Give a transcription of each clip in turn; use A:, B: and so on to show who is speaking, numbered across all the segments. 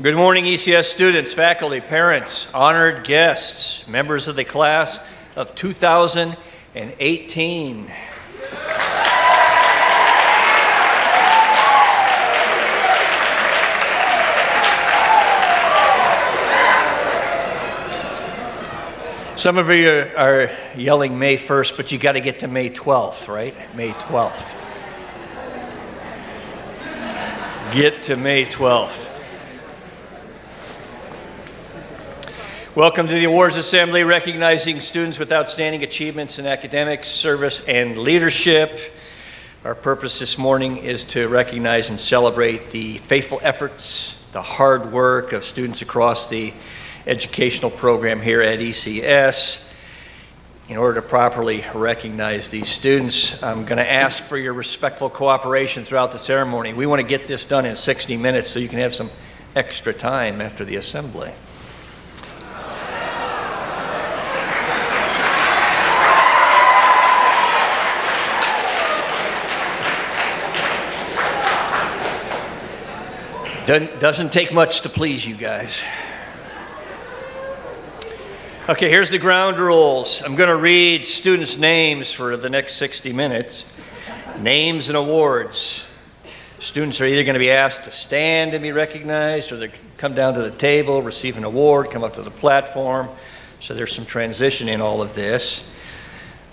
A: Good morning, ECS students, faculty, parents, honored guests, members of the class of 2018. Some of you are yelling May 1st, but you got to get to May 12th, right? May 12th. Get to May 12th. Welcome to the Awards Assembly, recognizing students with outstanding achievements in academics, service, and leadership. Our purpose this morning is to recognize and celebrate the faithful efforts, the hard work of students across the educational program here at ECS. In order to properly recognize these students, I'm going to ask for your respectful cooperation throughout the ceremony. We want to get this done in 60 minutes so you can have some extra time after the assembly. Doesn't take much to please you guys. Okay, here's the ground rules. I'm going to read students' names for the next 60 minutes. Names and awards. Students are either going to be asked to stand and be recognized, or they come down to the table, receive an award, come up to the platform. So there's some transition in all of this.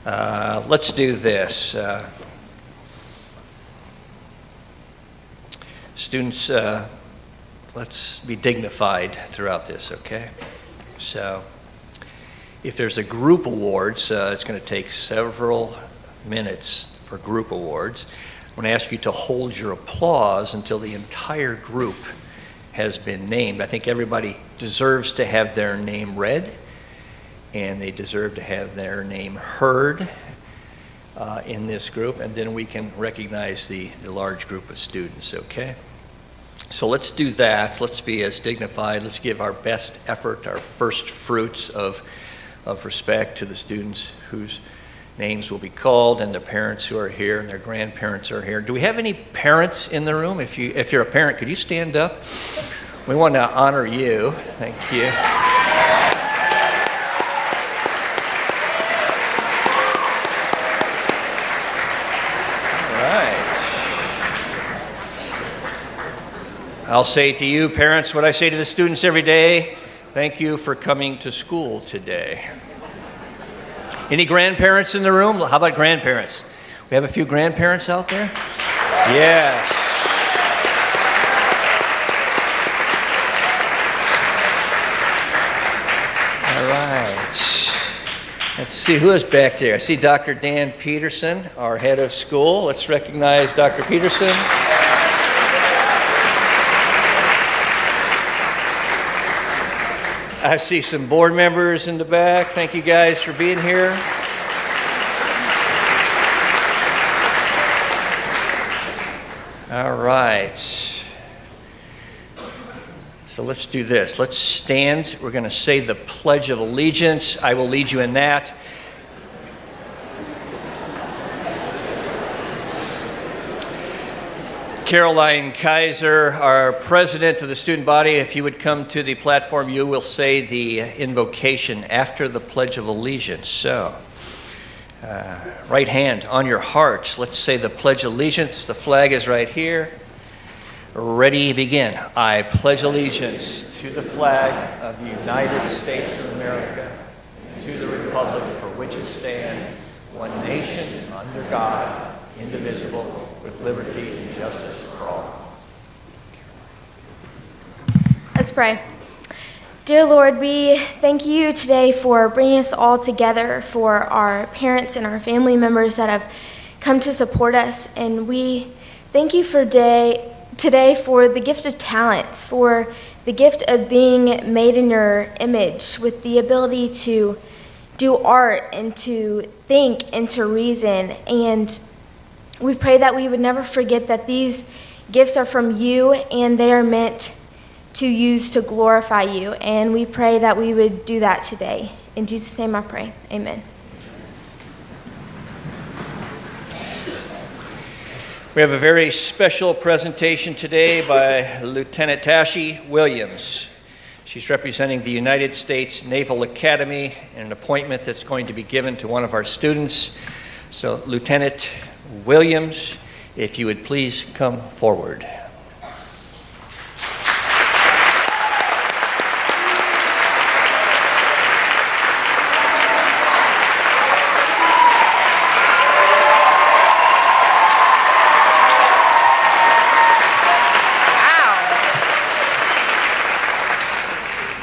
A: Let's do this. Students, let's be dignified throughout this, okay? So if there's a group awards, it's going to take several minutes for group awards. I'm going to ask you to hold your applause until the entire group has been named. I think everybody deserves to have their name read, and they deserve to have their name heard in this group, and then we can recognize the large group of students, okay? So let's do that. Let's be as dignified. Let's give our best effort, our first fruits of respect to the students whose names will be called, and the parents who are here and their grandparents are here. Do we have any parents in the room? If you're a parent, could you stand up? We want to honor you. Thank you. All right. I'll say to you, parents, what I say to the students every day: thank you for coming to school today. Any grandparents in the room? How about grandparents? We have a few grandparents out there? Yes. All right. Let's see who is back there. I see Dr. Dan Peterson, our head of school. Let's recognize Dr. Peterson. I see some board members in the back. Thank you guys for being here. All right. So let's do this. Let's stand. We're going to say the Pledge of Allegiance. I will lead you in that. Caroline Kaiser, our president of the student body, if you would come to the platform, you will say the invocation after the Pledge of Allegiance. So, right hand on your heart. Let's say the Pledge of Allegiance. The flag is right here. Ready, begin. I pledge allegiance to the flag of the United States of America, to the republic for which it stands, one nation, under God, indivisible, with liberty and justice for all.
B: Let's pray. Dear Lord, we thank you today for bringing us all together, for our parents and our family members that have come to support us. And we thank you for today for the gift of talents, for the gift of being made in your image with the ability to do art and to think and to reason. And we pray that we would never forget that these gifts are from you and they are meant to use to glorify you. And we pray that we would do that today. In Jesus' name I pray. Amen.
A: We have a very special presentation today by Lieutenant Tashi Williams. She's representing the United States Naval Academy in an appointment that's going to be given to one of our students. So, Lieutenant Williams, if you would please come forward.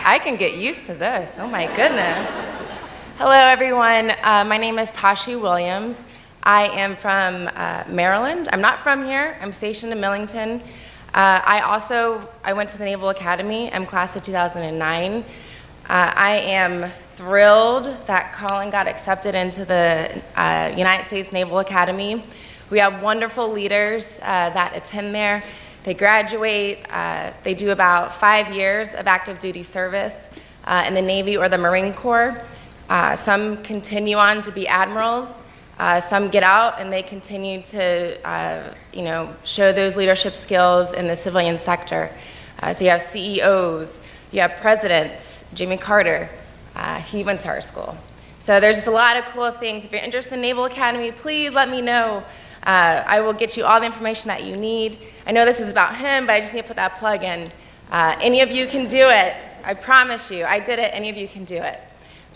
C: I can get used to this. Oh my goodness. Hello, everyone. My name is Tashi Williams. I am from Maryland. I'm not from here. I'm stationed in Millington. I went to the Naval Academy. I'm class of 2009. I am thrilled that Colin got accepted into the United States Naval Academy. We have wonderful leaders that attend there. They graduate, they do about 5 years of active duty service in the Navy or the Marine Corps. Some continue on to be admirals. Some get out and they continue to show those leadership skills in the civilian sector. So you have CEOs, you have presidents. Jimmy Carter, he went to our school. So there's just a lot of cool things. If you're interested in Naval Academy, please let me know. I will get you all the information that you need. I know this is about him, but I just need to put that plug in. Any of you can do it. I promise you. I did it. Any of you can do it.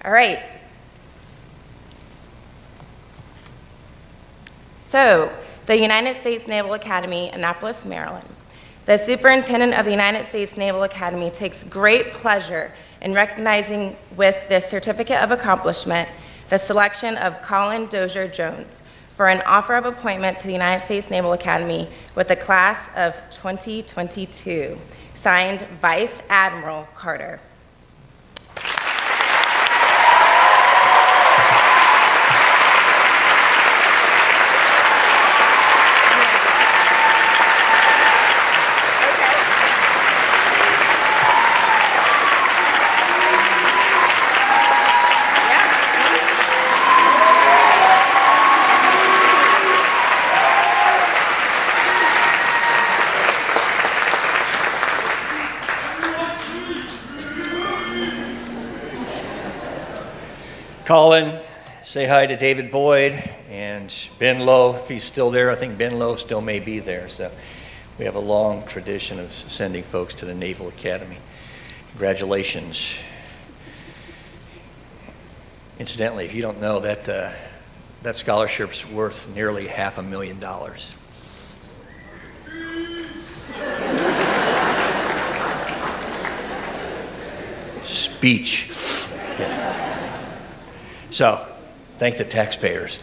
C: All right. So, the United States Naval Academy, Annapolis, Maryland. The Superintendent of the United States Naval Academy takes great pleasure in recognizing with this Certificate of Accomplishment the selection of Colin Dozier Jones for an offer of appointment to the United States Naval Academy with the class of 2022. Signed, Vice Admiral Carter.
A: Colin, say hi to David Boyd and Ben Lowe, if he's still there. I think Ben Lowe still may be there. So we have a long tradition of sending folks to the Naval Academy. Congratulations. Incidentally, if you don't know, that scholarship's worth nearly $500,000. Speech. Yeah. So, thank the taxpayers.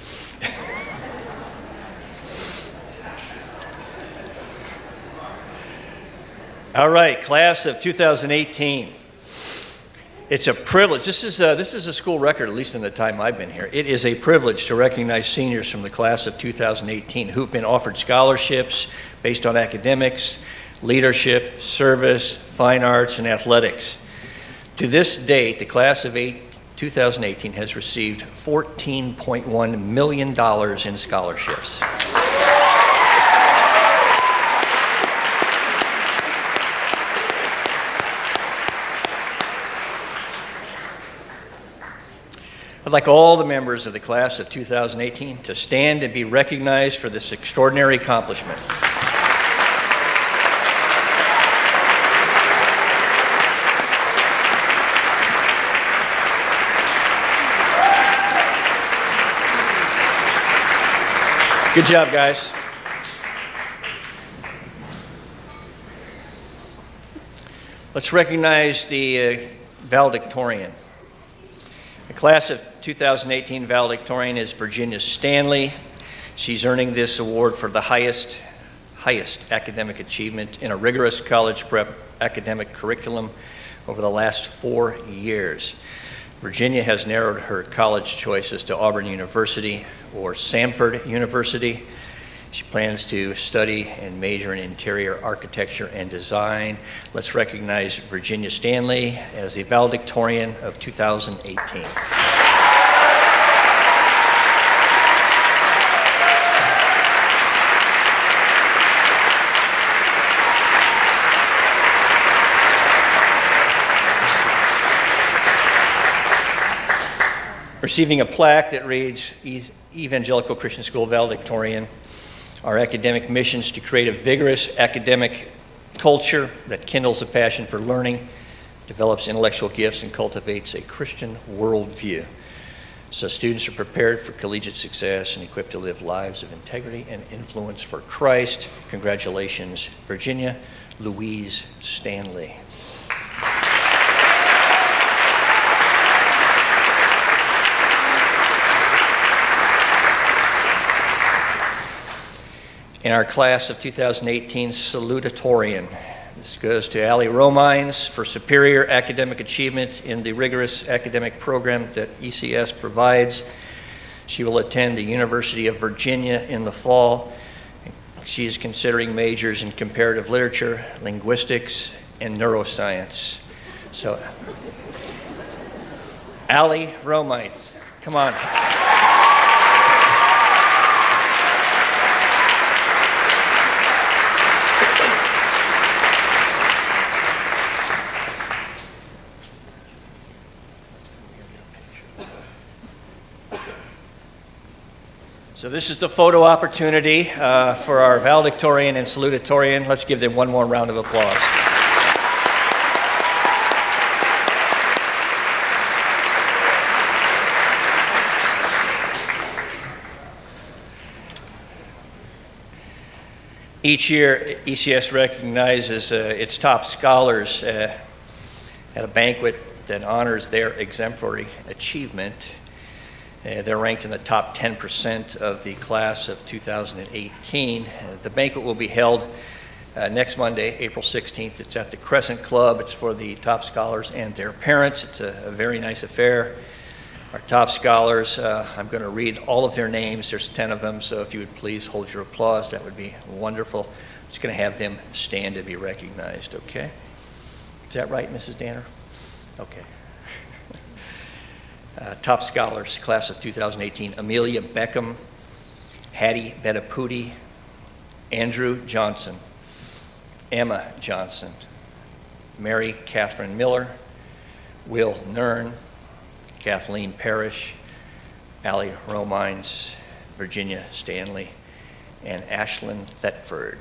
A: All right, class of 2018. It's a privilege. This is a school record, at least in the time I've been here. It is a privilege to recognize seniors from the class of 2018 who've been offered scholarships based on academics, leadership, service, fine arts, and athletics. To this date, the class of 2018 has received $14.1 million in scholarships. I'd like all the members of the class of 2018 to stand and be recognized for this extraordinary accomplishment. Good job, guys. Let's recognize the valedictorian. The class of 2018 valedictorian is Virginia Stanley. She's earning this award for the highest academic achievement in a rigorous college prep academic curriculum over the last 4 years. Virginia has narrowed her college choices to Auburn University or Samford University. She plans to study and major in interior architecture and design. Let's recognize Virginia Stanley as the valedictorian of 2018. receiving a plaque that reads Evangelical Christian School Valedictorian. Our academic mission is to create a vigorous academic culture that kindles a passion for learning, develops intellectual gifts, and cultivates a Christian worldview. So students are prepared for collegiate success and equipped to live lives of integrity and influence for Christ. Congratulations, Virginia Louise Stanley. In our class of 2018 salutatorian, this goes to Allie Romines for superior academic achievement in the rigorous academic program that ECS provides. She will attend the University of Virginia in the fall. She is considering majors in comparative literature, linguistics, and neuroscience. So, Allie Romines, come on. So this is the photo opportunity for our valedictorian and salutatorian. Let's give them one more round of applause. Each year, ECS recognizes its top scholars at a banquet that honors their exemplary achievement. They're ranked in the top 10% of the class of 2018. The banquet will be held next Monday, April 16th. It's at the Crescent Club. It's for the top scholars and their parents. It's a very nice affair. Our top scholars, I'm going to read all of their names. There's 10 of them, so if you would please hold your applause, that would be wonderful. I'm just going to have them stand to be recognized, okay? Is that right, Mrs. Danner? Okay. Top scholars, class of 2018, Amelia Beckham, Hattie Bettaputi, Andrew Johnson, Emma Johnson, Mary Catherine Miller, Will Nern, Kathleen Parrish, Allie Romines, Virginia Stanley, and Ashlyn Thetford.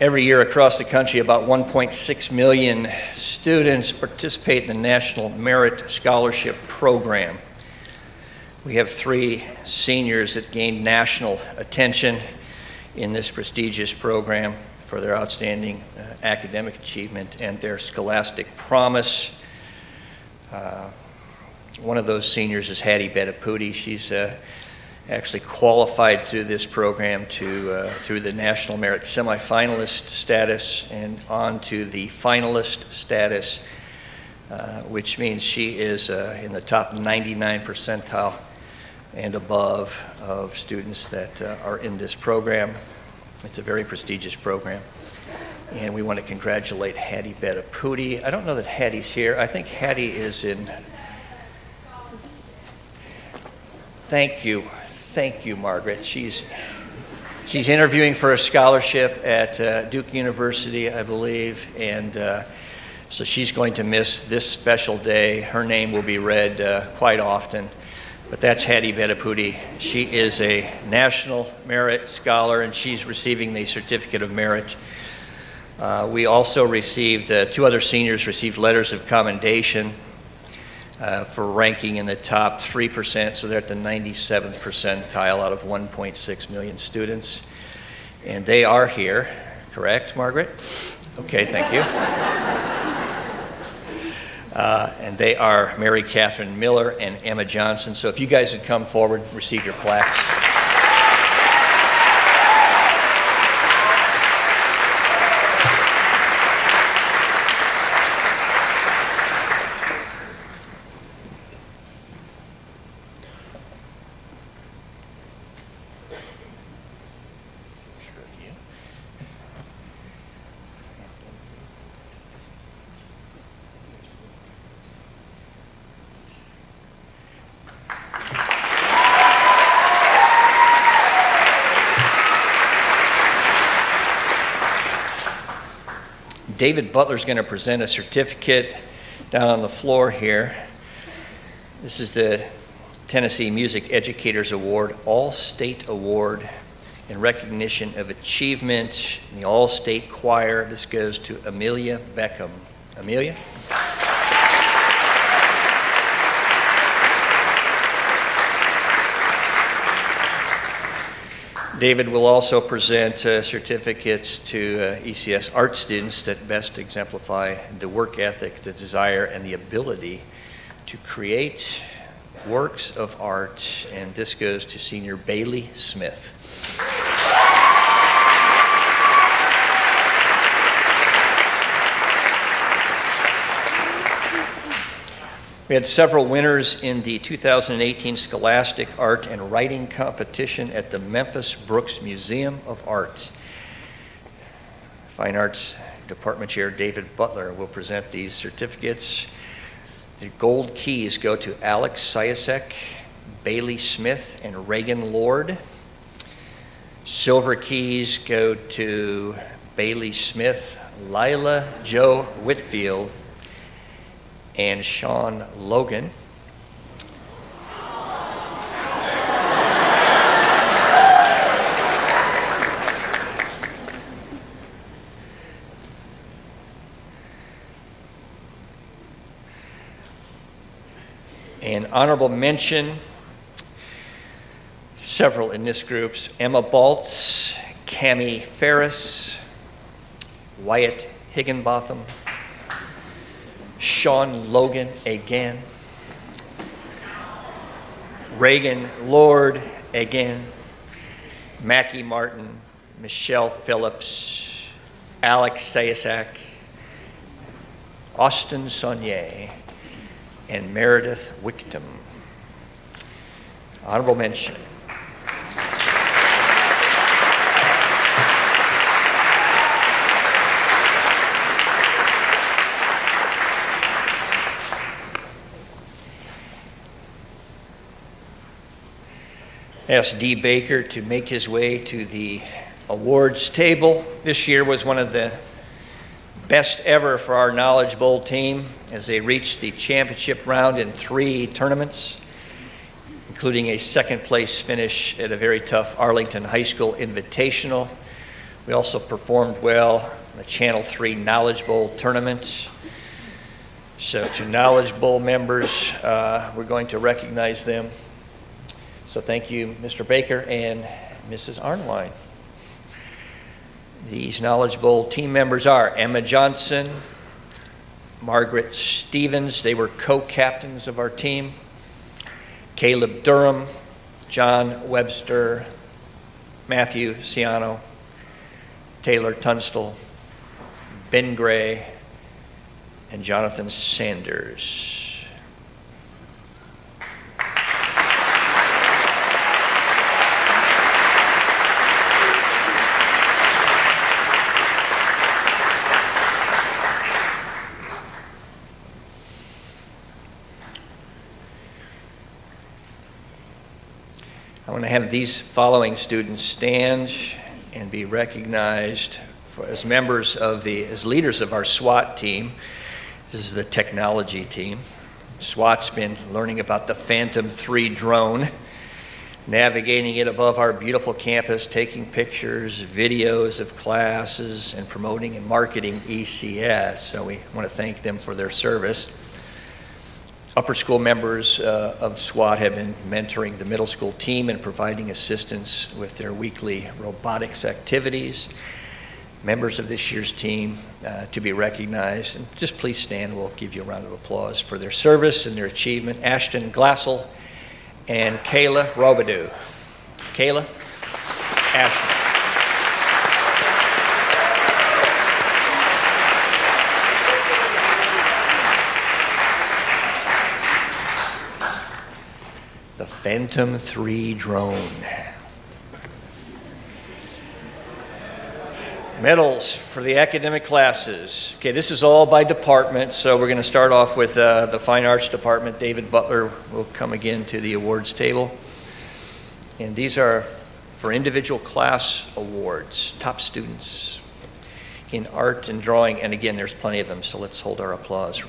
A: Every year across the country, about 1.6 million students participate in the National Merit Scholarship Program. We have 3 seniors that gained national attention in this prestigious program for their outstanding academic achievement and their scholastic promise. One of those seniors is Hattie Bettaputi. She's actually qualified through this program through the National Merit semifinalist status and on to the finalist status, which means she is in the top 99 percentile and above of students that are in this program. It's a very prestigious program. And we want to congratulate Hattie Bettaputi. I don't know that Hattie's here. I think Hattie is in. Thank you. Thank you, Margaret. She's interviewing for a scholarship at Duke University, I believe, and so she's going to miss this special day. Her name will be read quite often, but that's Hattie Bettaputi. She is a National Merit Scholar, and she's receiving the Certificate of Merit. We also received, 2 other seniors received letters of commendation for ranking in the top 3%, so they're at the 97th percentile out of 1.6 million students. And they are here, correct, Margaret? Okay, thank you. And they are Mary Catherine Miller and Emma Johnson. So if you guys would come forward, receive your plaques. David Butler's going to present a certificate down on the floor here. This is the Tennessee Music Educators Award, All-State Award in recognition of achievement in the All-State Choir. This goes to Amelia Beckham. Amelia? David will also present certificates to ECS art students that best exemplify the work ethic, the desire, and the ability to create works of art. And this goes to senior Bailey Smith. We had several winners in the 2018 Scholastic Art and Writing Competition at the Memphis Brooks Museum of Art. Fine Arts Department Chair David Butler will present these certificates. The gold keys go to Alex Siasek, Bailey Smith, and Reagan Lord. Silver keys go to Bailey Smith, Lila Joe Whitfield, and Sean Logan. An honorable mention, several in this group: Emma Baltz, Cammie Ferris, Wyatt Higginbotham, Sean Logan again, Reagan Lord again, Mackie Martin, Michelle Phillips, Alex Sayasak, Austin Saunier, and Meredith Wickton. Honorable mention. Asked D. Baker to make his way to the awards table. This year was one of the best ever for our Knowledge Bowl team as they reached the championship round in 3 tournaments, including a second place finish at a very tough Arlington High School Invitational. We also performed well in the Channel 3 Knowledge Bowl tournament. So to Knowledge Bowl members, we're going to recognize them. So thank you, Mr. Baker and Mrs. Arnwine. These Knowledge Bowl team members are Emma Johnson, Margaret Stevens, they were co-captains of our team, Caleb Durham, John Webster, Matthew Ciano, Taylor Tunstall, Ben Gray, and Jonathan Sanders. I want to have these following students stand and be recognized as members of as leaders of our SWAT team. This is the technology team. SWAT's been learning about the Phantom 3 drone, navigating it above our beautiful campus, taking pictures, videos of classes, and promoting and marketing ECS. So we want to thank them for their service. Upper school members of SWAT have been mentoring the middle school team and providing assistance with their weekly robotics activities. Members of this year's team to be recognized. And just please stand, we'll give you a round of applause for their service and their achievement. Ashton Glassel and Kayla Robidoux. Kayla, Ashton. The Phantom 3 drone. Medals for the academic classes. Okay, this is all by department, so we're going to start off with the Fine Arts Department. David Butler will come again to the awards table. And these are for individual class awards, top students. In art and drawing, and again, there's plenty of them, so let's hold our applause.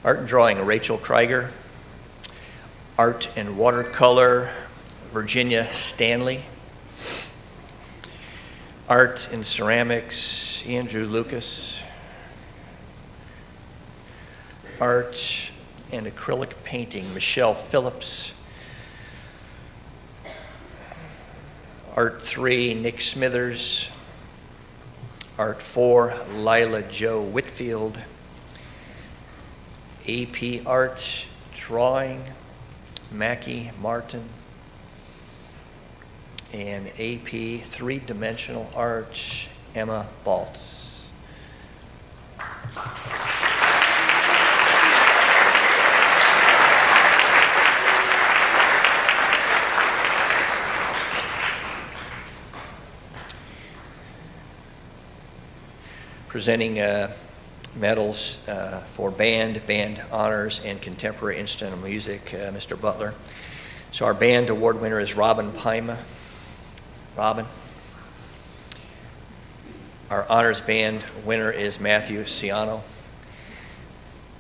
A: Art and drawing, Rachel Krieger. Art and watercolor, Virginia Stanley. Art and ceramics, Andrew Lucas. Art and acrylic painting, Michelle Phillips. Art 3, Nick Smithers. Art 4, Lila Jo Whitfield. AP Art, Drawing, Mackie Martin. And AP Three-Dimensional Art, Emma Baltz. Presenting medals for band honors, and contemporary instrumental music, Mr. Butler. So our band award winner is Robin Paima. Robin. Our honors band winner is Matthew Ciano.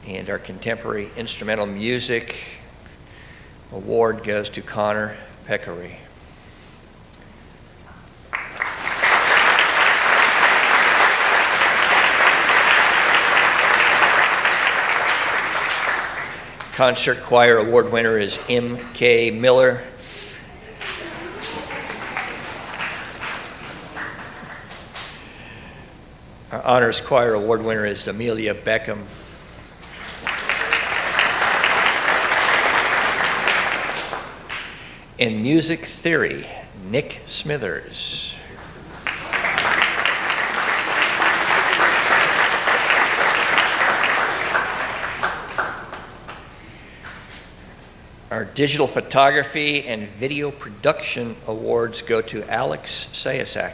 A: And our contemporary instrumental music award goes to Connor Peccary. Concert choir award winner is M.K. Miller. Our honors choir award winner is Amelia Beckham. In music theory, Nick Smithers. Our digital photography and video production awards go to Alex Sayasak.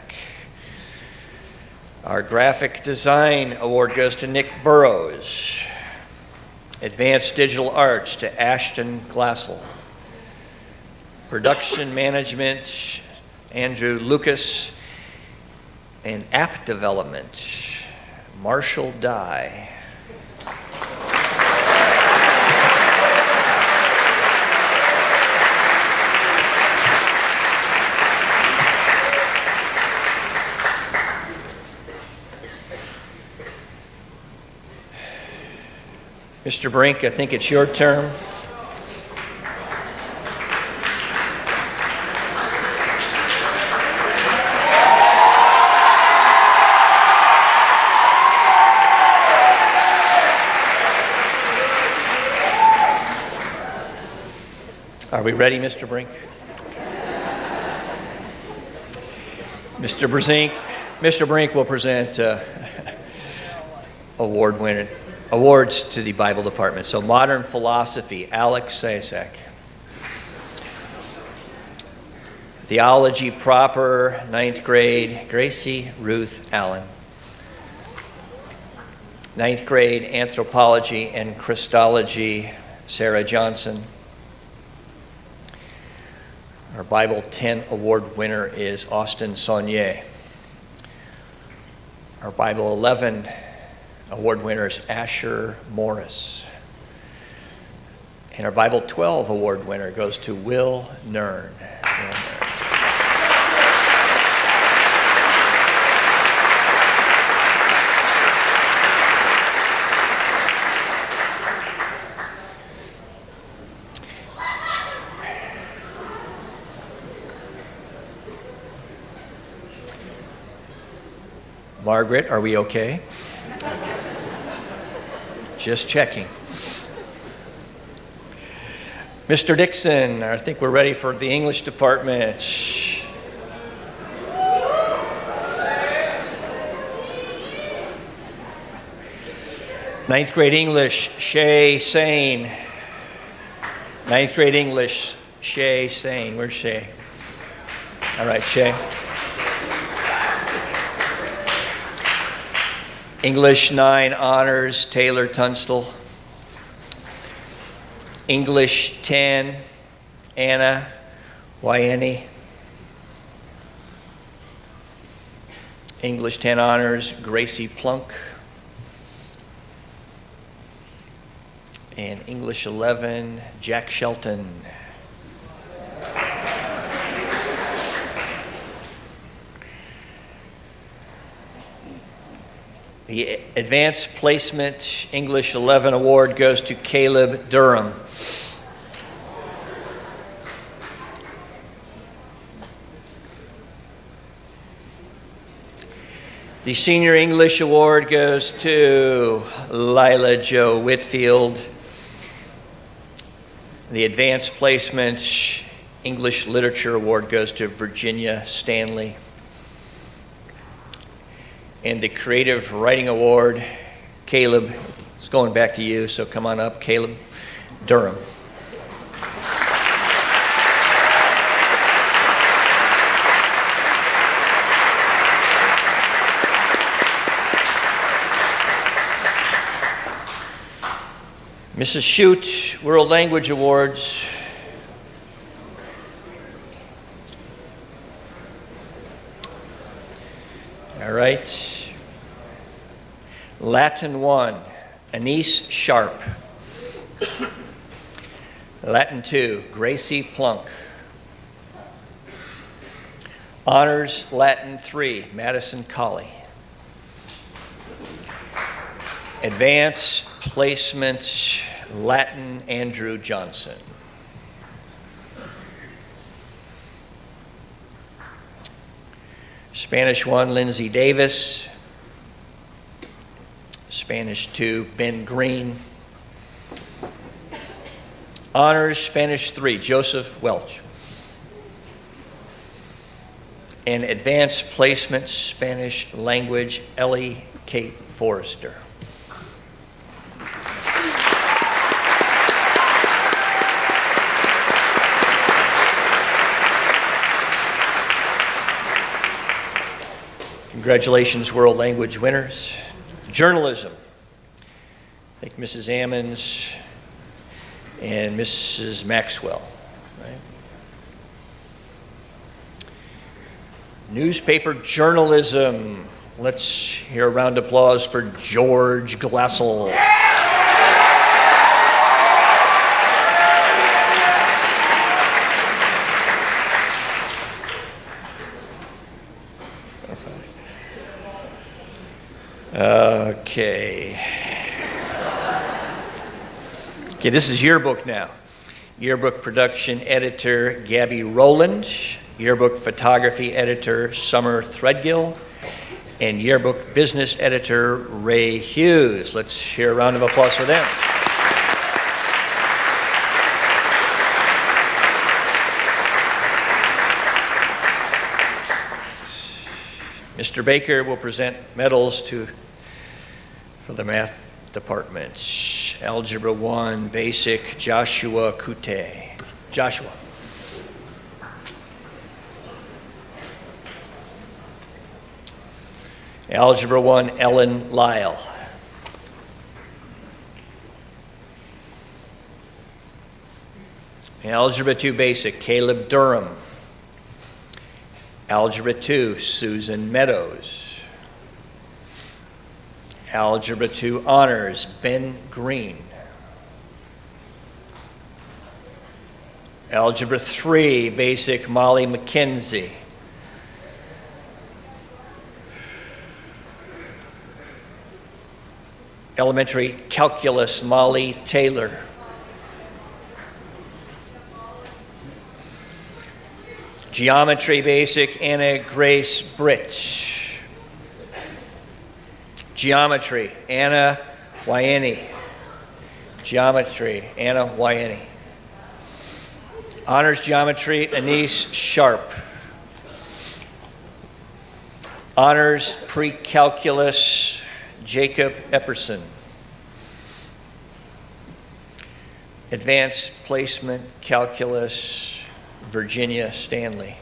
A: Our graphic design award goes to Nick Burrows. Advanced digital arts to Ashton Glassel. Production management, Andrew Lucas. And app development, Marshall Dye. Mr. Brink, I think it's your turn. Are we ready, Mr. Brink? Mr. Brink will present awards to the Bible department. So modern philosophy, Alex Sayasak. Theology proper, 9th grade, Gracie Ruth Allen. 9th grade, anthropology and Christology, Sarah Johnson. Our Bible 10 award winner is Austin Saunier. Our Bible 11 award winner is Asher Morris. And our Bible 12 award winner goes to Will Nern. Margaret, are we okay? Just checking. Mr. Dixon, I think we're ready for the English department. 9th grade English, Shay Sane. 9th grade English, Shay Sane. Where's Shay? All right, Shay. English 9 honors, Taylor Tunstall. English 10, Anna Wyeni. English 10 honors, Gracie Plunk. And English 11, Jack Shelton. The Advanced Placement English 11 award goes to Caleb Durham. The Senior English Award goes to Lila Jo Whitfield. The Advanced Placement English Literature Award goes to Virginia Stanley. And the Creative Writing Award, Caleb, it's going back to you, so come on up, Caleb Durham. Mrs. Shute, World Language Awards. All right. Latin 1, Anise Sharp. Latin 2, Gracie Plunk. Honors Latin 3, Madison Colley. Advanced Placement Latin, Andrew Johnson. Spanish 1, Lindsay Davis. Spanish 2, Ben Green. Honors Spanish 3, Joseph Welch. And Advanced Placement Spanish Language, Ellie Kate Forrester. Congratulations, World Language winners. Journalism. I think Mrs. Ammons and Mrs. Maxwell. Right? Newspaper journalism. Let's hear a round of applause for George Glassel. Okay. Okay, this is yearbook now. Yearbook production editor Gabby Rowland, yearbook photography editor Summer Threadgill, and yearbook business editor Ray Hughes. Let's hear a round of applause for them. Mr. Baker will present medals for the math department. Algebra 1, Basic, Joshua Kute. Joshua. Algebra 1, Ellen Lyle. Algebra 2, Basic, Caleb Durham. Algebra 2, Susan Meadows. Algebra 2 Honors, Ben Green. Algebra 3 Basic, Molly McKenzie. Elementary Calculus, Molly Taylor. Geometry Basic, Anna Grace Britt. Geometry, Anna Wyeni. Geometry, Anna Wyeni. Honors Geometry, Anise Sharp. Honors Pre-Calculus, Jacob Epperson. Advanced Placement Calculus, Virginia Stanley.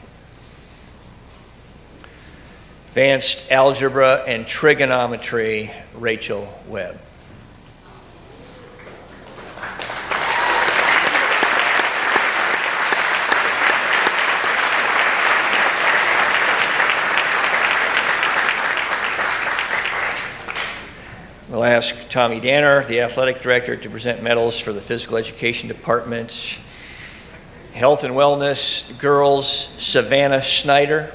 A: Advanced Algebra and Trigonometry, Rachel Webb. We'll ask Tommy Danner, the athletic director, to present medals for the physical education department. Health and wellness, girls, Savannah Schneider.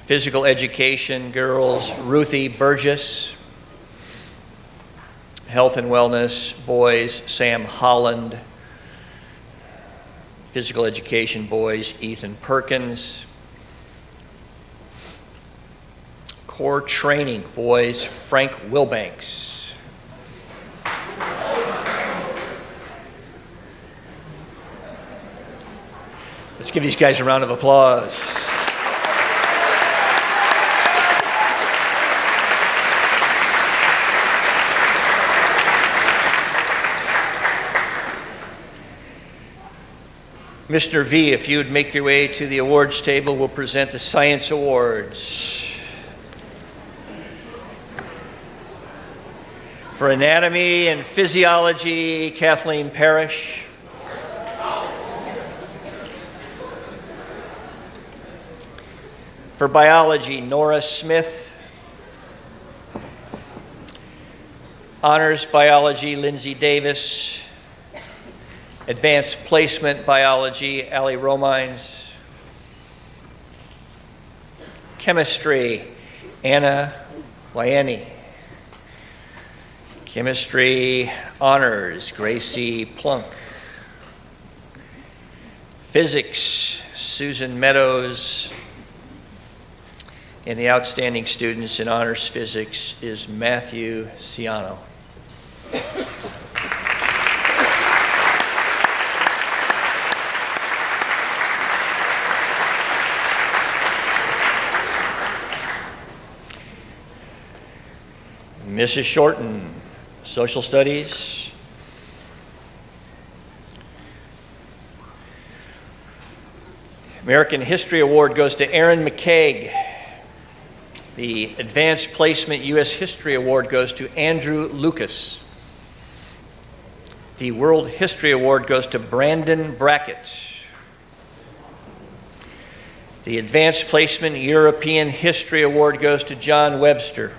A: Physical education, girls, Ruthie Burgess. Health and wellness, boys, Sam Holland. Physical education, boys, Ethan Perkins. Core training, boys, Frank Wilbanks. Let's give these guys a round of applause. Mr. V, if you would make your way to the awards table, we'll present the Science Awards. For anatomy and physiology, Kathleen Parrish. For biology, Nora Smith. Honors biology, Lindsay Davis. Advanced placement biology, Allie Romines. Chemistry, Anna Wyeni. Chemistry honors, Gracie Plunk. Physics, Susan Meadows. And the outstanding students in honors physics is Matthew Ciano. Mrs. Shorten, Social Studies. American History Award goes to Aaron McCaig. The Advanced Placement U.S. History Award goes to Andrew Lucas. The World History Award goes to Brandon Brackett. The Advanced Placement European History Award goes to John Webster.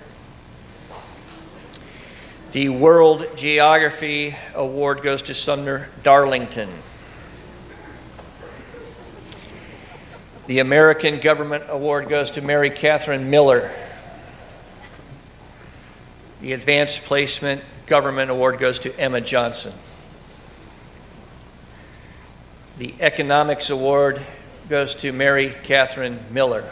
A: The World Geography Award goes to Sumner Darlington. The American Government Award goes to Mary Catherine Miller. The Advanced Placement Government Award goes to Emma Johnson. The Economics Award goes to Mary Catherine Miller.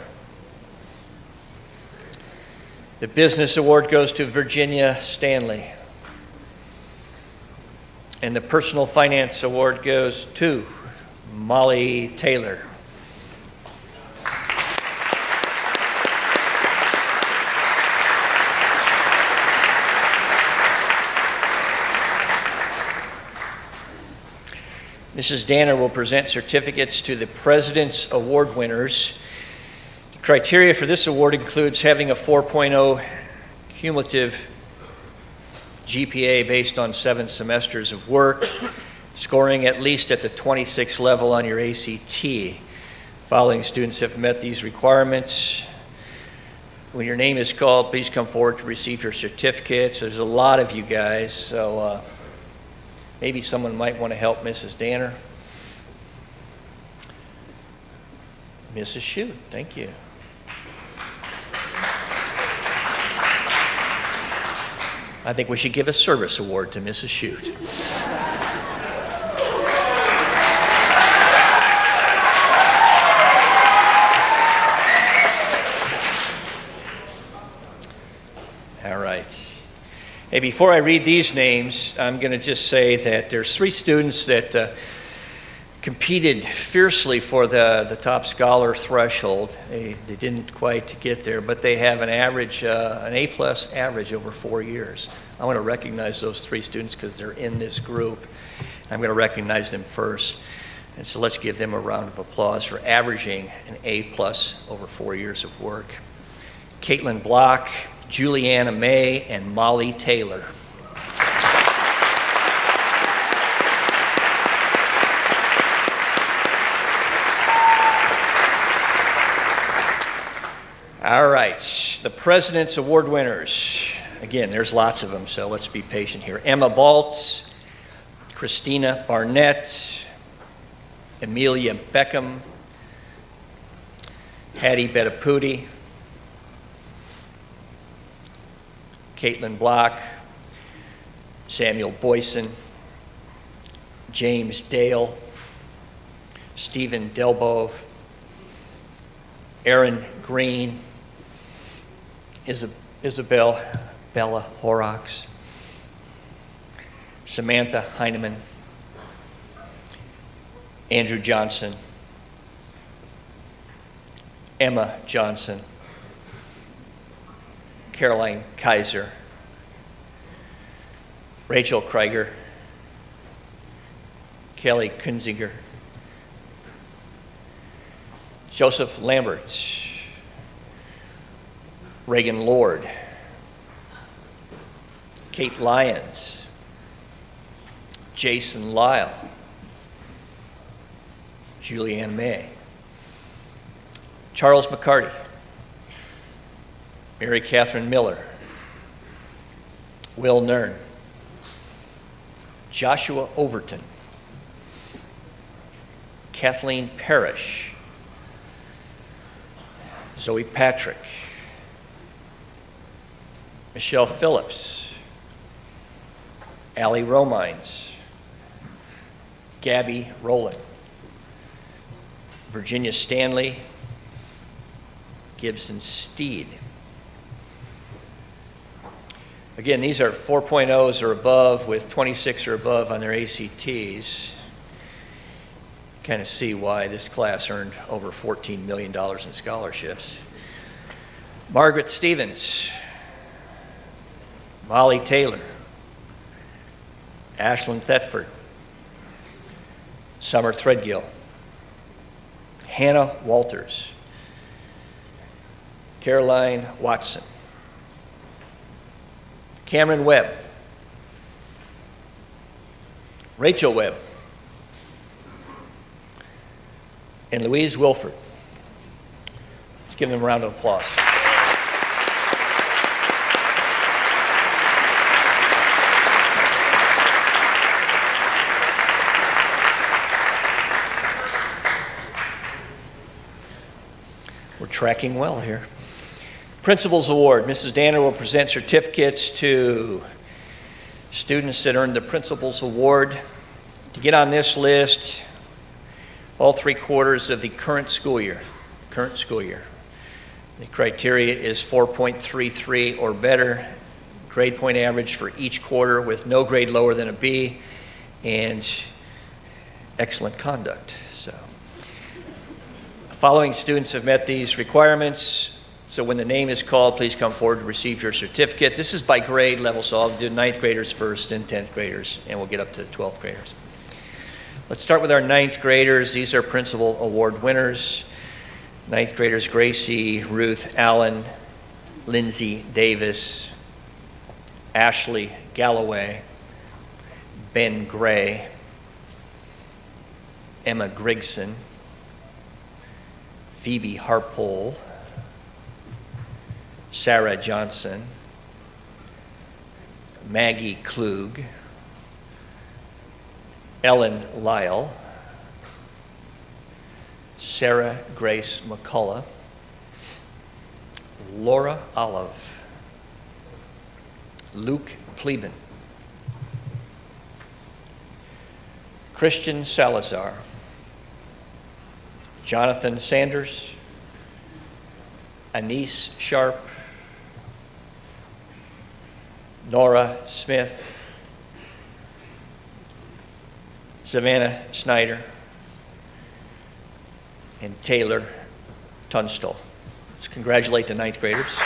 A: The Business Award goes to Virginia Stanley. And the Personal Finance Award goes to Molly Taylor. Mrs. Danner will present certificates to the President's Award winners. The criteria for this award includes having a 4.0 cumulative GPA based on 7 semesters of work, scoring at least at the 26th level on your ACT. Following students have met these requirements. When your name is called, please come forward to receive your certificates. There's a lot of you guys, so maybe someone might want to help Mrs. Danner. Mrs. Shute, thank you. I think we should give a service award to Mrs. Shute. All right. Hey, before I read these names, I'm going to just say that there's 3 students that competed fiercely for the top scholar threshold. They didn't quite get there, but they have an average, an A+ average over 4 years. I want to recognize those 3 students because they're in this group. I'm going to recognize them first. And so let's give them a round of applause for averaging an A+ over 4 years of work. Caitlin Block, Juliana May, and Molly Taylor. All right, the President's Award winners. again, there's lots of them, so let's be patient here. Emma Baltz, Christina Barnett, Amelia Beckham, Hattie Bettaputi, Caitlin Block, Samuel Boyson, James Dale, Stephen Delbove, Aaron Green, Isabel Bella Horrocks, Samantha Heineman, Andrew Johnson, Emma Johnson, Caroline Kaiser, Rachel Krieger, Kelly Kunziger, Joseph Lambert, Reagan Lord, Kate Lyons, Jason Lyle, Julianne May, Charles McCarty, Mary Catherine Miller, Will Nern, Joshua Overton, Kathleen Parrish, Zoe Patrick, Michelle Phillips, Allie Romines, Gabby Rowland, Virginia Stanley, Gibson Steed. Again, these are 4.0s or above with 26 or above on their ACTs. Kind of see why this class earned over $14 million in scholarships. Margaret Stevens, Molly Taylor, Ashlyn Thetford, Summer Threadgill, Hannah Walters, Caroline Watson, Cameron Webb, Rachel Webb, and Louise Wilford. Let's give them a round of applause. We're tracking well here. Principals Award. Mrs. Danner will present certificates to students that earned the Principals Award. To get on this list, all 3 quarters of the current school year. The criteria is 4.33 or better, grade point average for each quarter with no grade lower than a B, and excellent conduct. So, the following students have met these requirements. So when the name is called, please come forward to receive your certificate. This is by grade level, so I'll do 9th graders first, then 10th graders, and we'll get up to 12th graders. Let's start with our 9th graders. These are Principal Award winners. 9th graders Gracie Ruth Allen, Lindsay Davis, Ashley Galloway, Ben Gray, Emma Grigson, Phoebe Harpole, Sarah Johnson, Maggie Klug, Ellen Lyle, Sarah Grace McCullough, Laura Olive, Luke Pleben, Christian Salazar, Jonathan Sanders, Anise Sharp, Nora Smith, Savannah Snyder, and Taylor Tunstall. Let's congratulate the 9th graders.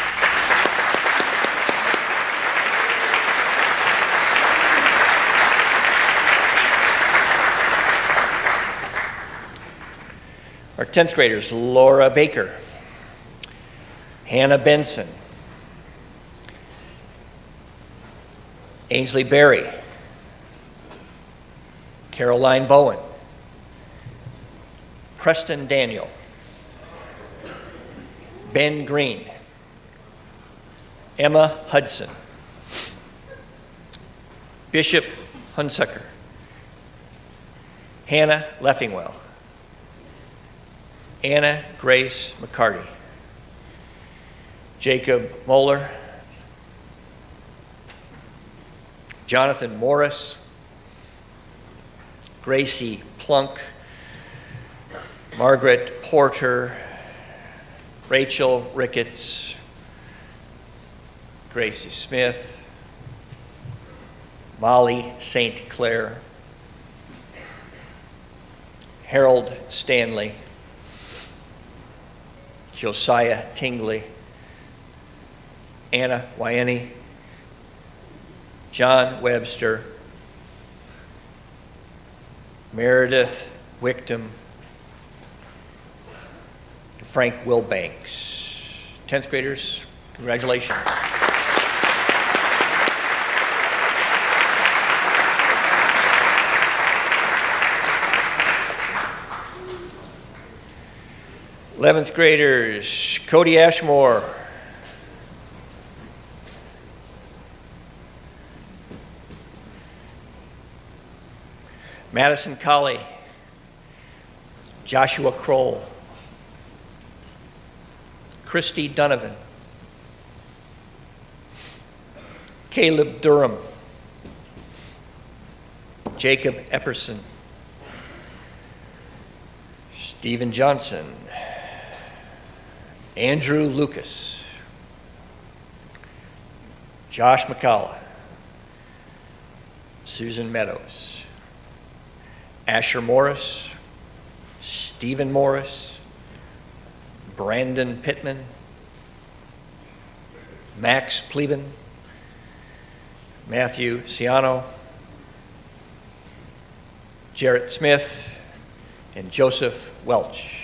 A: Our 10th graders, Laura Baker, Hannah Benson, Ainsley Berry, Caroline Bowen, Preston Daniel, Ben Green, Emma Hudson, Bishop Hunsucker, Hannah Leffingwell, Anna Grace McCarty, Jacob Moeller, Jonathan Morris, Gracie Plunk, Margaret Porter, Rachel Ricketts, Gracie Smith, Molly St. Clair, Harold Stanley, Josiah Tingley, Anna Wyenne, John Webster, Meredith Wickton, and Frank Wilbanks. 10th graders, congratulations. Eleventh graders, Cody Ashmore, Madison Colley, Joshua Kroll, Christy Donovan, Caleb Durham, Jacob Epperson, Stephen Johnson, Andrew Lucas, Josh McCullough, Susan Meadows, Asher Morris, Stephen Morris, Brandon Pittman, Max Pleben, Matthew Ciano, Jarrett Smith, and Joseph Welch.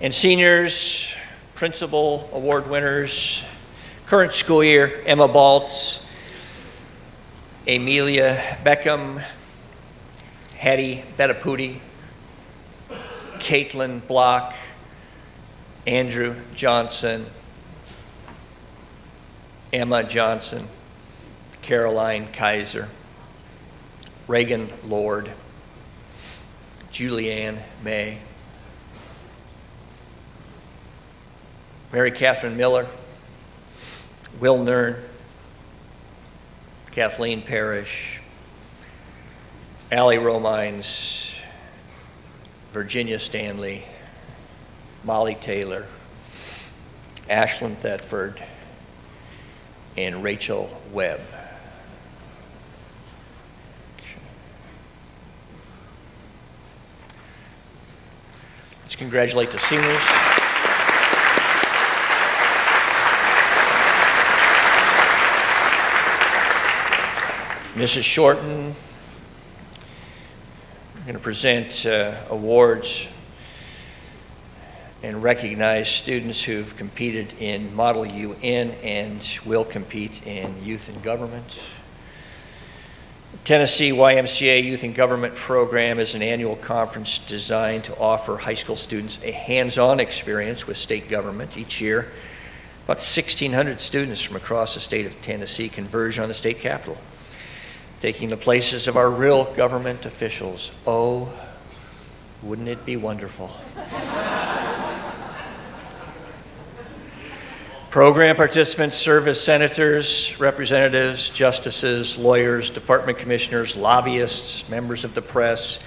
A: And seniors, principal award winners, current school year, Emma Baltz, Amelia Beckham, Hattie Bettaputi, Caitlin Block, Andrew Johnson, Emma Johnson, Caroline Kaiser, Reagan Lord, Julianne May, Mary Catherine Miller, Will Nern, Kathleen Parrish, Allie Romines, Virginia Stanley, Molly Taylor, Ashlyn Thetford, and Rachel Webb. Let's congratulate the seniors. Mrs. Shorten, I'm going to present awards and recognize students who've competed in Model UN and will compete in Youth in Government. Tennessee YMCA Youth in Government program is an annual conference designed to offer high school students a hands-on experience with state government. Each year, about 1,600 students from across the state of Tennessee converge on the state capitol, taking the places of our real government officials. Oh, wouldn't it be wonderful? Program participants serve as senators, representatives, justices, lawyers, department commissioners, lobbyists, members of the press,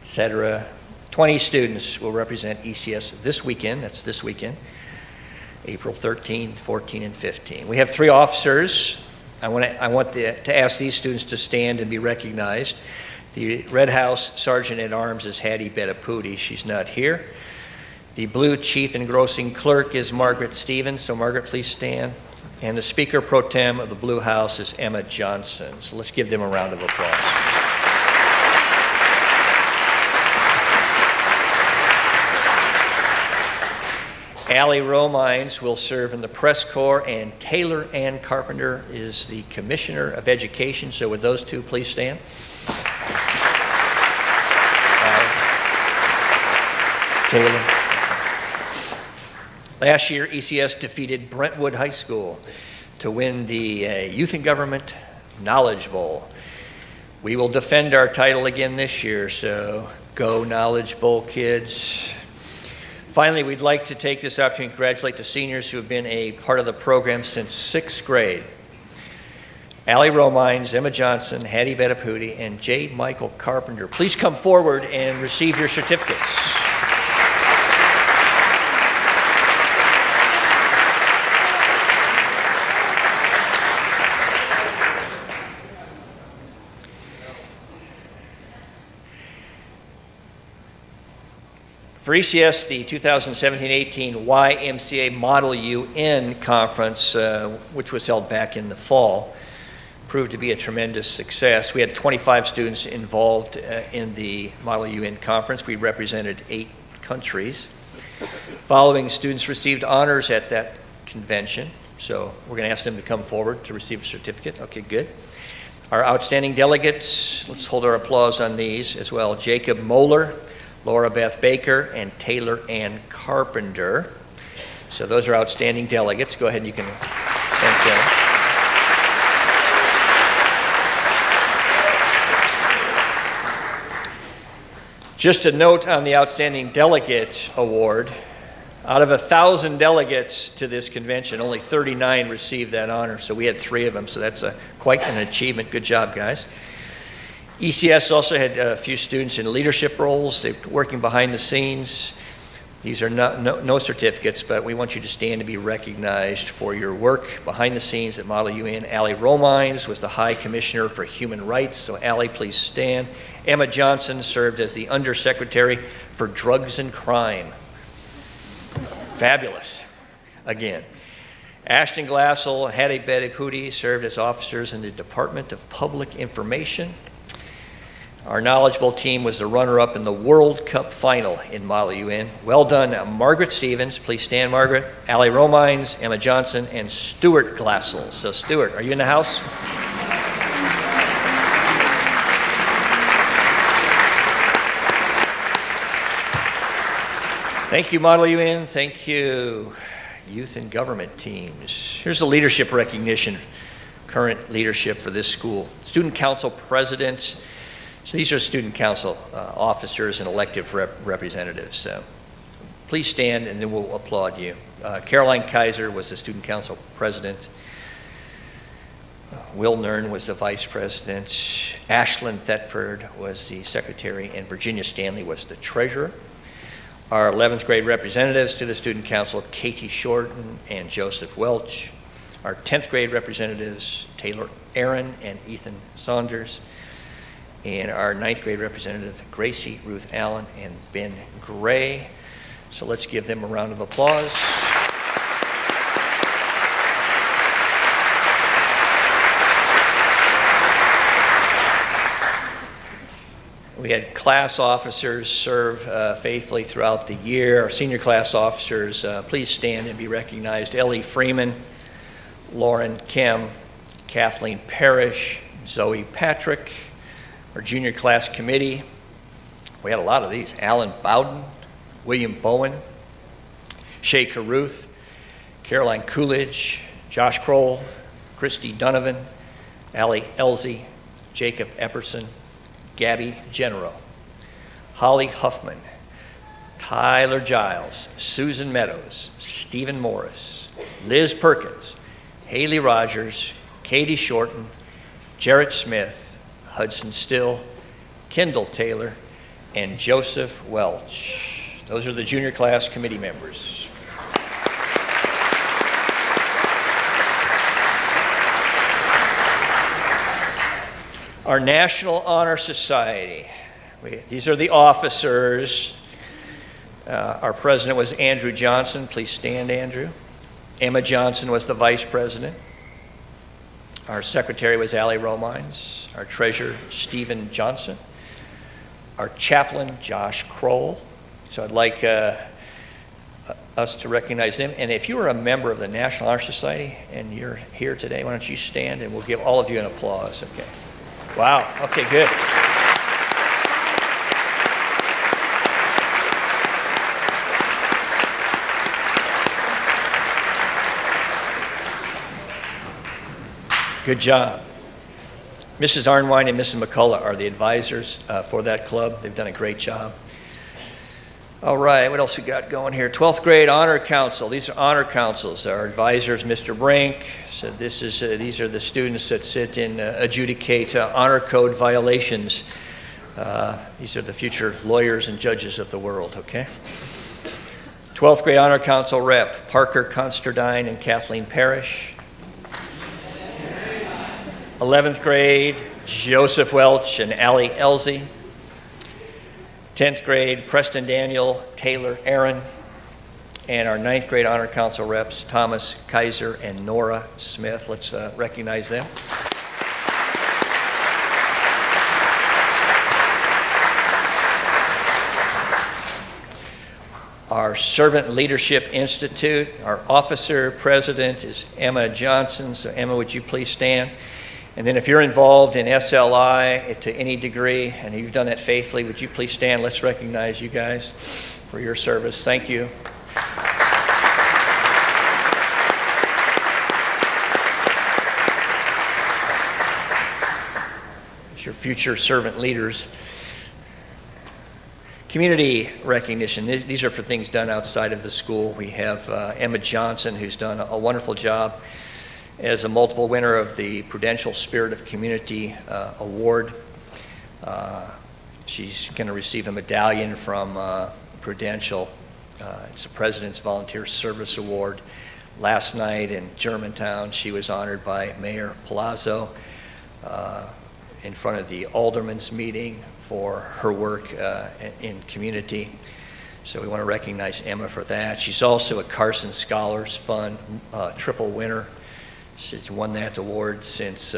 A: etc. 20 students will represent ECS this weekend. That's this weekend, April 13, 14, and 15. We have 3 officers. I want to ask these students to stand and be recognized. The Red House Sergeant at Arms is Hattie Bettaputi. She's not here. The Blue Chief Engrossing Clerk is Margaret Stevens. So Margaret, please stand. And the Speaker Pro Tem of the Blue House is Emma Johnson. So let's give them a round of applause. Allie Romines will serve in the Press Corps, and Taylor Ann Carpenter is the Commissioner of Education. So would those two please stand? Taylor. Last year, ECS defeated Brentwood High School to win the Youth in Government Knowledge Bowl. We will defend our title again this year, so go Knowledge Bowl, kids. Finally, we'd like to take this opportunity to congratulate the seniors who have been a part of the program since 6th grade. Allie Romines, Emma Johnson, Hattie Bettaputi, and J. Michael Carpenter. Please come forward and receive your certificates. For ECS, the 2017-18 YMCA Model UN Conference, which was held back in the fall, proved to be a tremendous success. We had 25 students involved in the Model UN Conference. We represented 8 countries. Following, students received honors at that convention, so we're going to ask them to come forward to receive a certificate. Okay, good. Our outstanding delegates, let's hold our applause on these as well. Jacob Moeller, Laura Beth Baker, and Taylor Ann Carpenter. So those are outstanding delegates. Go ahead and you can thank them. Just a note on the Outstanding Delegate Award. Out of 1,000 delegates to this convention, only 39 received that honor, so we had 3 of them, so that's quite an achievement. Good job, guys. ECS also had a few students in leadership roles. They're working behind the scenes. These are no certificates, but we want you to stand to be recognized for your work behind the scenes at Model UN. Allie Romines was the High Commissioner for Human Rights, so Allie, please stand. Emma Johnson served as the Undersecretary for Drugs and Crime. Fabulous, again. Ashton Glassell, Hattie Bettaputi served as officers in the Department of Public Information. Our knowledgeable team was the runner-up in the World Cup final in Model UN. Well done, Margaret Stevens. Please stand, Margaret. Allie Romines, Emma Johnson, and Stuart Glassell. So, Stuart, are you in the house? Thank you, Model UN. Thank you, Youth and Government teams. Here's the leadership recognition, current leadership for this school. Student Council President. So these are student council officers and elective representatives. So please stand and then we'll applaud you. Caroline Kaiser was the student council president. Will Nern was the vice president. Ashlyn Thetford was the secretary, and Virginia Stanley was the treasurer. Our 11th grade representatives to the student council, Katie Shorten and Joseph Welch. Our 10th grade representatives, Taylor Aaron and Ethan Saunders. And our 9th grade representative, Gracie Ruth Allen and Ben Gray. So let's give them a round of applause. We had class officers serve faithfully throughout the year. Our senior class officers, please stand and be recognized. Ellie Freeman, Lauren Kim, Kathleen Parrish, Zoe Patrick. Our junior class committee, we had a lot of these. Alan Bowden, William Bowen, Shay Caruth, Caroline Coolidge, Josh Kroll, Christy Donovan, Allie Elsie, Jacob Epperson, Gabby Genero, Holly Huffman, Tyler Giles, Susan Meadows, Stephen Morris, Liz Perkins, Haley Rogers, Katie Shorten, Jarrett Smith, Hudson Still, Kendall Taylor, and Joseph Welch. Those are the junior class committee members. Our National Honor Society. These are the officers. Our president was Andrew Johnson. Please stand, Andrew. Emma Johnson was the vice president. Our secretary was Allie Romines. Our treasurer, Stephen Johnson. Our chaplain, Josh Kroll. So I'd like us to recognize them. And if you are a member of the National Honor Society and you're here today, why don't you stand and we'll give all of you an applause. Okay. Wow. Okay, good. Good job. Mrs. Arnwine and Mrs. McCullough are the advisors for that club. They've done a great job. All right, what else we got going here? 12th grade honor council. These are honor councils. Our advisors, Mr. Brink. So these are the students that sit and adjudicate honor code violations. These are the future lawyers and judges of the world, okay? 12th grade honor council rep, Parker Consterdine and Kathleen Parrish. 11th grade, Joseph Welch and Allie Elsie. 10th grade, Preston Daniel, Taylor Aaron. And our 9th grade honor council reps, Thomas Kaiser and Nora Smith. Let's recognize them. Our Servant Leadership Institute, our officer president is Emma Johnson. So Emma, would you please stand? And then if you're involved in SLI to any degree, and you've done that faithfully, would you please stand? Let's recognize you guys for your service. Thank you. As your future servant leaders. Community recognition. These are for things done outside of the school. We have Emma Johnson, who's done a wonderful job as a multiple winner of the Prudential Spirit of Community Award. She's going to receive a medallion from Prudential. It's the President's Volunteer Service Award. Last night in Germantown, she was honored by Mayor Palazzo in front of the Alderman's meeting for her work in community. So we want to recognize Emma for that. She's also a Carson Scholars Fund triple winner. She's won that award since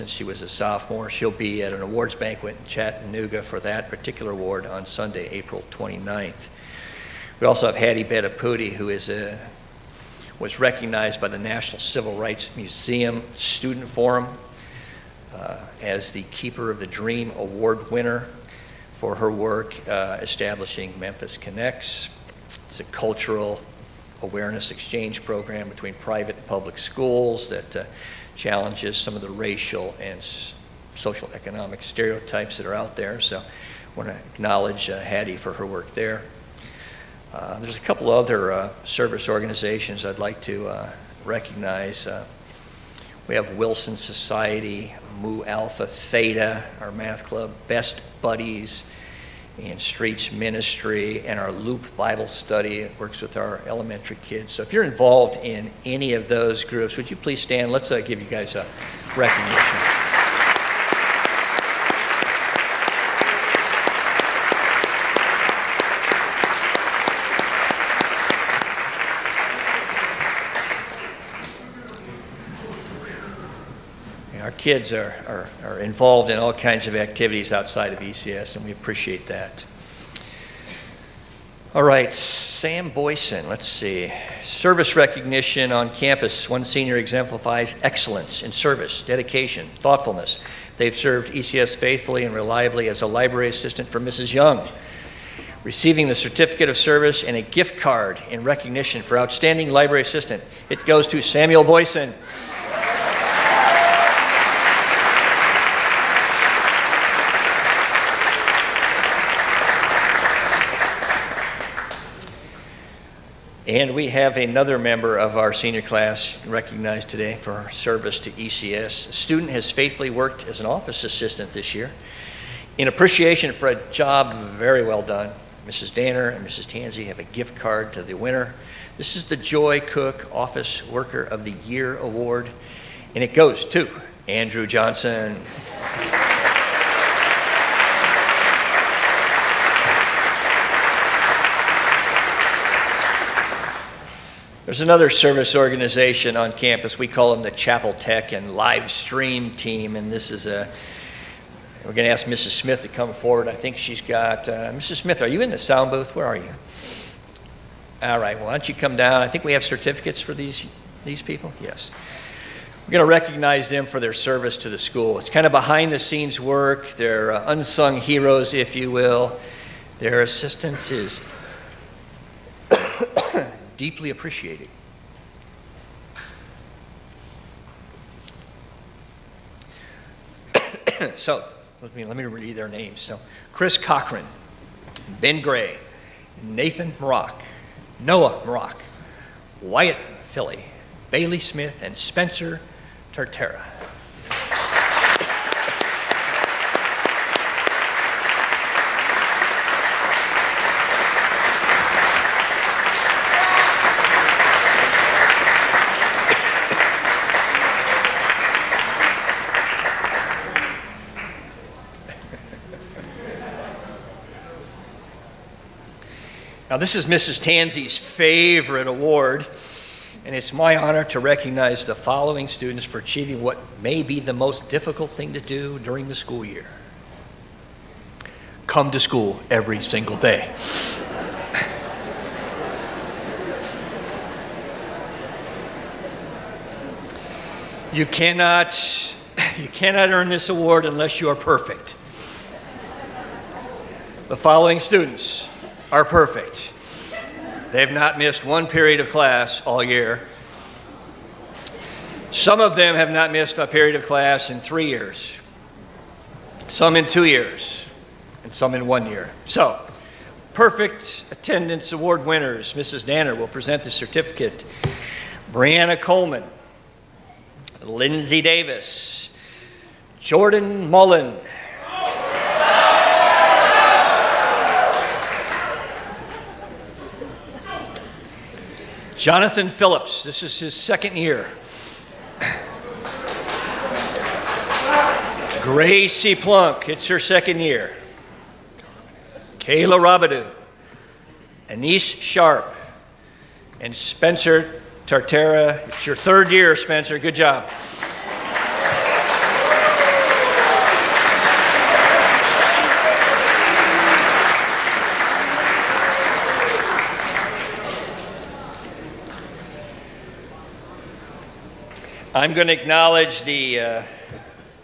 A: she was a sophomore. She'll be at an awards banquet in Chattanooga for that particular award on Sunday, April 29th. We also have Hattie Bettaputi, who was recognized by the National Civil Rights Museum Student Forum as the Keeper of the Dream Award winner for her work establishing Memphis Connects. It's a cultural awareness exchange program between private and public schools that challenges some of the racial and social economic stereotypes that are out there. So I want to acknowledge Hattie for her work there. There's a couple other service organizations I'd like to recognize. We have Wilson Society, Mu Alpha Theta, our math club, Best Buddies, and Streets Ministry, and our Loop Bible Study. It works with our elementary kids. So if you're involved in any of those groups, would you please stand? Let's give you guys a recognition. Our kids are involved in all kinds of activities outside of ECS, and we appreciate that. All right, Sam Boyson, let's see. Service recognition on campus. One senior exemplifies excellence in service, dedication, thoughtfulness. They've served ECS faithfully and reliably as a library assistant for Mrs. Young, receiving the certificate of service and a gift card in recognition for outstanding library assistant. It goes to Samuel Boyson. And we have another member of our senior class recognized today for her service to ECS. A student has faithfully worked as an office assistant this year. In appreciation for a job very well done, Mrs. Danner and Mrs. Tansey have a gift card to the winner. This is the Joy Cook Office Worker of the Year Award, and it goes to Andrew Johnson. There's another service organization on campus. We call them the Chapel Tech and Live Stream Team, and this is we're going to ask Mrs. Smith to come forward. I think she's got, Mrs. Smith, are you in the sound booth? Where are you? All right, well, why don't you come down? I think we have certificates for these people. Yes. We're going to recognize them for their service to the school. It's kind of behind the scenes work. They're unsung heroes, if you will. Their assistance is deeply appreciated. So let me read their names. So Chris Cochran, Ben Gray, Nathan Marock, Noah Marock, Wyatt Philly, Bailey Smith, and Spencer Tartera. Now, this is Mrs. Tansey's favorite award, and it's my honor to recognize the following students for achieving what may be the most difficult thing to do during the school year. Come to school every single day. You cannot earn this award unless you are perfect. The following students are perfect. They have not missed one period of class all year. Some of them have not missed a period of class in 3 years, some in 2 years, and some in 1 year. So, perfect attendance award winners. Mrs. Danner will present the certificate. Brianna Coleman, Lindsay Davis, Jordan Mullen, Jonathan Phillips, this is his second year. Gracie Plunk, it's her second year. Kayla Robidoux, Anise Sharp, and Spencer Tartera. It's your third year, Spencer. Good job. I'm going to acknowledge the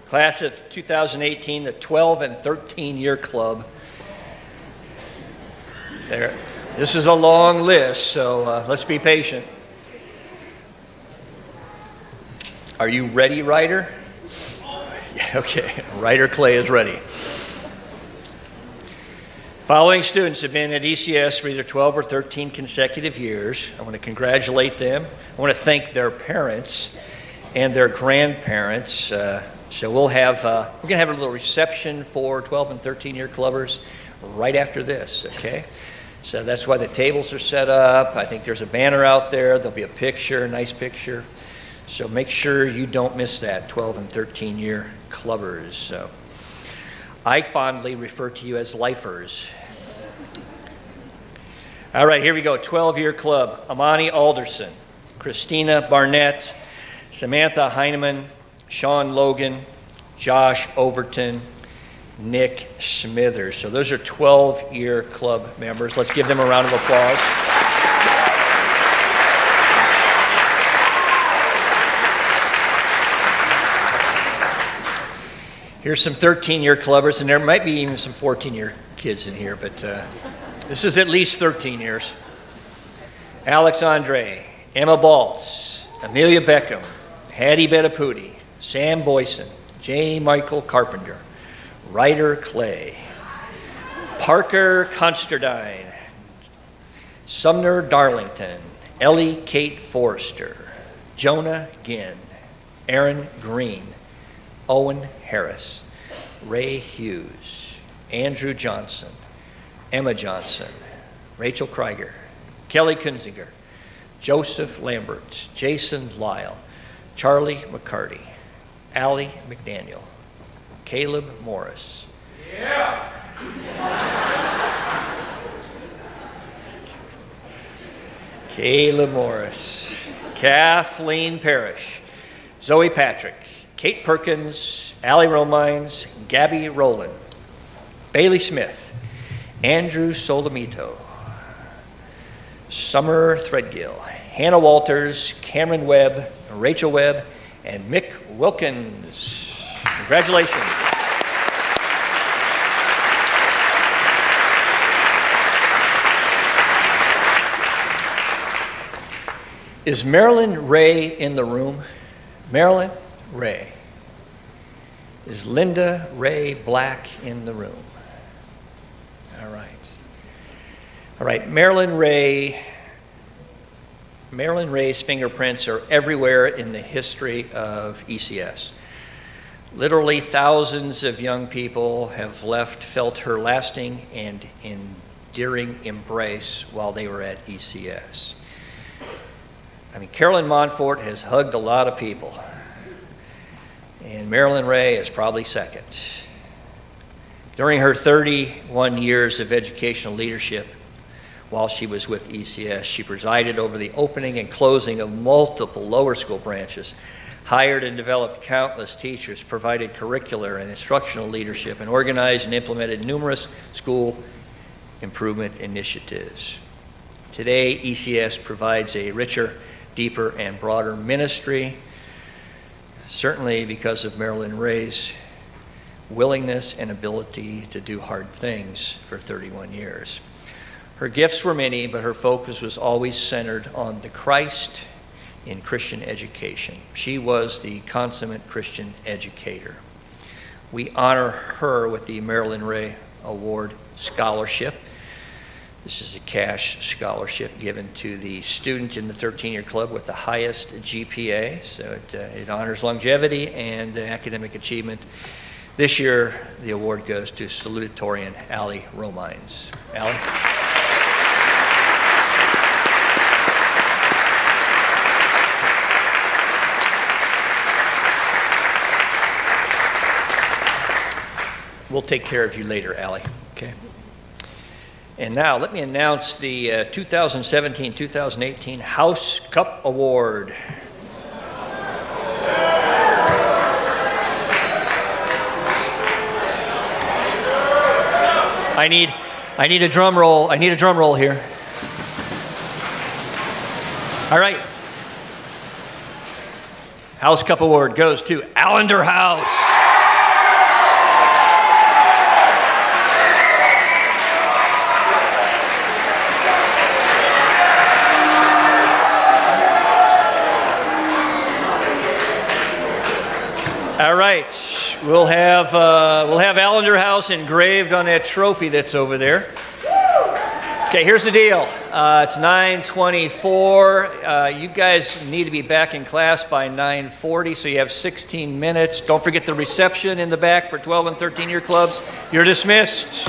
A: class of 2018, the 12 and 13 year club. This is a long list, so let's be patient. Are you ready, Ryder? Yeah, okay, Ryder Clay is ready. Following students have been at ECS for either 12 or 13 consecutive years. I want to congratulate them. I want to thank their parents and their grandparents. So we're going to have a little reception for 12 and 13 year clubbers right after this, okay? So that's why the tables are set up. I think there's a banner out there. There'll be a picture, a nice picture. So make sure you don't miss that, 12 and 13 year clubbers. So I fondly refer to you as lifers. All right, here we go, 12 year club. Amani Alderson, Christina Barnett, Samantha Heineman, Sean Logan, Josh Overton, Nick Smithers. So those are 12-year club members. Let's give them a round of applause. Here's some 13-year clubbers, and there might be even some 14-year kids in here, but this is at least 13 years. Alex Andre, Emma Baltz, Amelia Beckham, Hattie Bettaputi, Sam Boyson, J. Michael Carpenter, Ryder Clay, Parker Consterdine, Sumner Darlington, Ellie Kate Forrester, Jonah Ginn, Aaron Green, Owen Harris, Ray Hughes, Andrew Johnson, Emma Johnson, Rachel Krieger, Kelly Kunzinger, Joseph Lambert, Jason Lyle, Charlie McCarty, Allie McDaniel, Caleb Morris. Yeah. Caleb Morris, Kathleen Parrish, Zoe Patrick, Kate Perkins, Allie Romines, Gabby Rowland, Bailey Smith, Andrew Solomito, Summer Threadgill, Hannah Walters, Cameron Webb, Rachel Webb, and Mick Wilkins. Congratulations. Is Marilyn Ray in the room? Marilyn Ray. Is Linda Ray Black in the room? All right. All right, Marilyn Ray's fingerprints are everywhere in the history of ECS. Literally thousands of young people have felt her lasting and endearing embrace while they were at ECS. I mean, Carolyn Montfort has hugged a lot of people, and Marilyn Ray is probably second. During her 31 years of educational leadership while she was with ECS, she presided over the opening and closing of multiple lower school branches, hired and developed countless teachers, provided curricular and instructional leadership, and organized and implemented numerous school improvement initiatives. Today, ECS provides a richer, deeper, and broader ministry, certainly because of Marilyn Ray's willingness and ability to do hard things for 31 years. Her gifts were many, but her focus was always centered on the Christ in Christian education. She was the consummate Christian educator. We honor her with the Marilyn Ray Award Scholarship. This is a cash scholarship given to the student in the 13-year club with the highest GPA, so it honors longevity and academic achievement. This year, the award goes to salutatorian Allie Romines. Allie? We'll take care of you later, Allie. Okay. And now let me announce the 2017-2018 House Cup Award. I need a drum roll. I need a drum roll here. All right. House Cup Award goes to Allender House. All right, we'll have Allender House engraved on that trophy that's over there. Okay, here's the deal. It's 9:24. You guys need to be back in class by 9:40, so you have 16 minutes. Don't forget the reception in the back for 12 and 13-year clubs. You're dismissed.